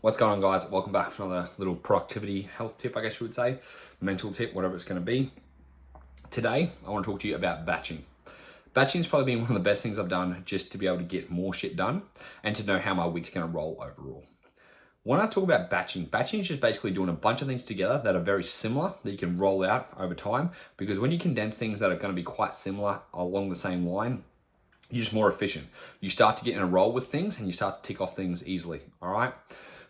What's going on, guys? Welcome back for another little productivity health tip, I guess you would say, mental tip, whatever it's going to be. Today, I want to talk to you about batching. Batching has probably been one of the best things I've done just to be able to get more shit done and to know how my week's going to roll overall. When I talk about batching is just basically doing a bunch of things together that are very similar that you can roll out over time, because when you condense things that are going to be quite similar along the same line, you're just more efficient. You start to get in a roll with things and you start to tick off things easily, all right?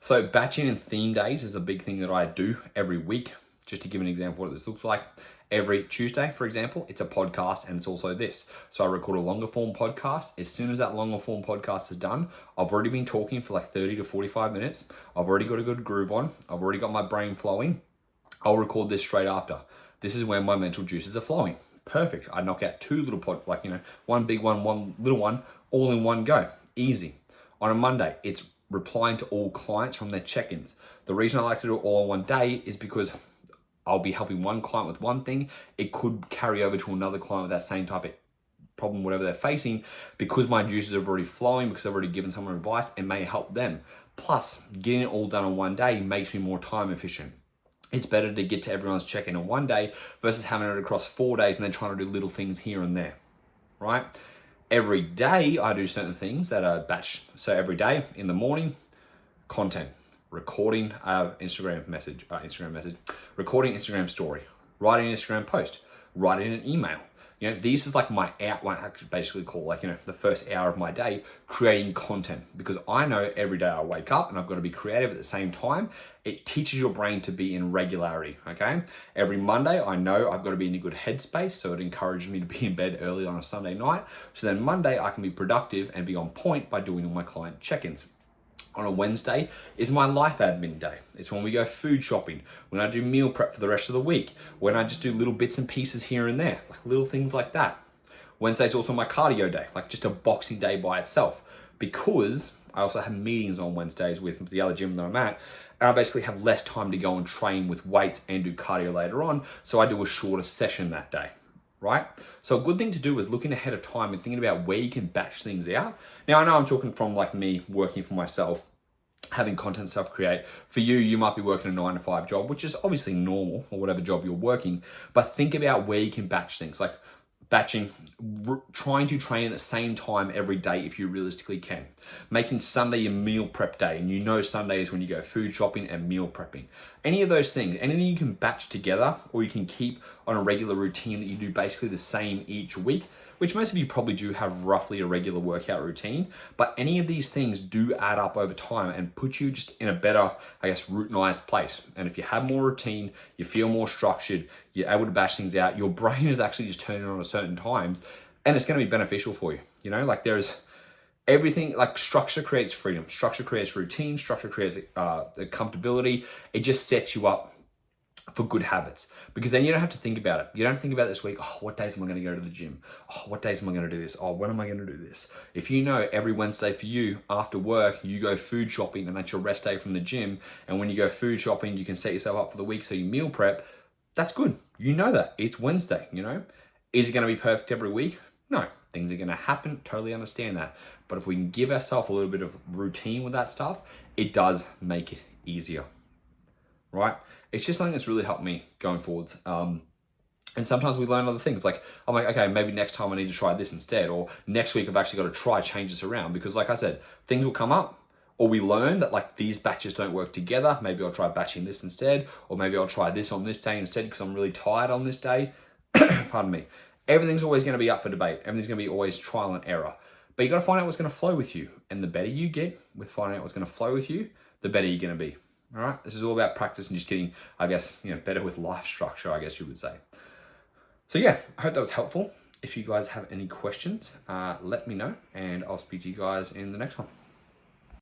So batching and theme days is a big thing that I do every week. Just to give an example of what this looks like. Every Tuesday, for example, it's a podcast and it's also this. So I record a longer form podcast. As soon as that longer form podcast is done, I've already been talking for like 30 to 45 minutes. I've already got a good groove on. I've already got my brain flowing. I'll record this straight after. This is when my mental juices are flowing. Perfect. I knock out two little one big one, one little one, all in one go. Easy. On a Monday, it's replying to all clients from their check-ins. The reason I like to do it all in one day is because I'll be helping one client with one thing. It could carry over to another client with that same type of problem, whatever they're facing, because my juices are already flowing, because I've already given someone advice, it may help them. Plus, getting it all done in one day makes me more time efficient. It's better to get to everyone's check-in in one day versus having it across 4 days and then trying to do little things here and there, right? Every day I do certain things that are batched. So every day in the morning, content, recording Instagram message, recording Instagram story, writing an Instagram post, writing an email. You know, these is like my outline, I could basically call the first hour of my day creating content, because I know every day I wake up and I've got to be creative at the same time. It teaches your brain to be in regularity, okay? Every Monday, I know I've got to be in a good headspace, so it encourages me to be in bed early on a Sunday night. So then Monday, I can be productive and be on point by doing all my client check-ins. On a Wednesday is my life admin day. It's when we go food shopping, when I do meal prep for the rest of the week, when I just do little bits and pieces here and there, like little things like that. Wednesday's also my cardio day, like just a boxing day by itself, because I also have meetings on Wednesdays with the other gym that I'm at, and I basically have less time to go and train with weights and do cardio later on, so I do a shorter session that day, right? So a good thing to do is looking ahead of time and thinking about where you can batch things out. Now, I know I'm talking from like me working for myself, having content self-create. For you, you might be working a 9-to-5 job, which is obviously normal, or whatever job you're working, but think about where you can batch things, like batching, trying to train at the same time every day if you realistically can. Making Sunday your meal prep day, and you know Sunday is when you go food shopping and meal prepping. Any of those things, anything you can batch together or you can keep on a regular routine that you do basically the same each week, which most of you probably do have roughly a regular workout routine, but any of these things do add up over time and put you just in a better, routinized place. And if you have more routine, you feel more structured, you're able to bash things out, your brain is actually just turning on at certain times, and it's going to be beneficial for you. You know, like there's everything, like structure creates freedom, structure creates routine, structure creates comfortability. It just sets you up for good habits, because then you don't have to think about it. You don't think about this week, oh, what days am I going to go to the gym? Oh, what days am I going to do this? Oh, when am I going to do this? If you know every Wednesday for you after work, you go food shopping and that's your rest day from the gym. And when you go food shopping, you can set yourself up for the week. So you meal prep. That's good. You know that it's Wednesday, you know, is it going to be perfect every week? No, things are going to happen. Totally understand that. But if we can give ourselves a little bit of routine with that stuff, it does make it easier, right? It's just something that's really helped me going forwards. And sometimes we learn other things. Like, I'm like, okay, maybe next time I need to try this instead. Or next week I've actually got to try change this around. Because like I said, things will come up. Or we learn that like these batches don't work together. Maybe I'll try batching this instead. Or maybe I'll try this on this day instead because I'm really tired on this day. Pardon me. Everything's always going to be up for debate. Everything's going to be always trial and error. But you got to find out what's going to flow with you. And the better you get with finding out what's going to flow with you, the better you're going to be. All right, this is all about practice and just getting, better with life structure, I guess you would say. So yeah, I hope that was helpful. If you guys have any questions, let me know and I'll speak to you guys in the next one.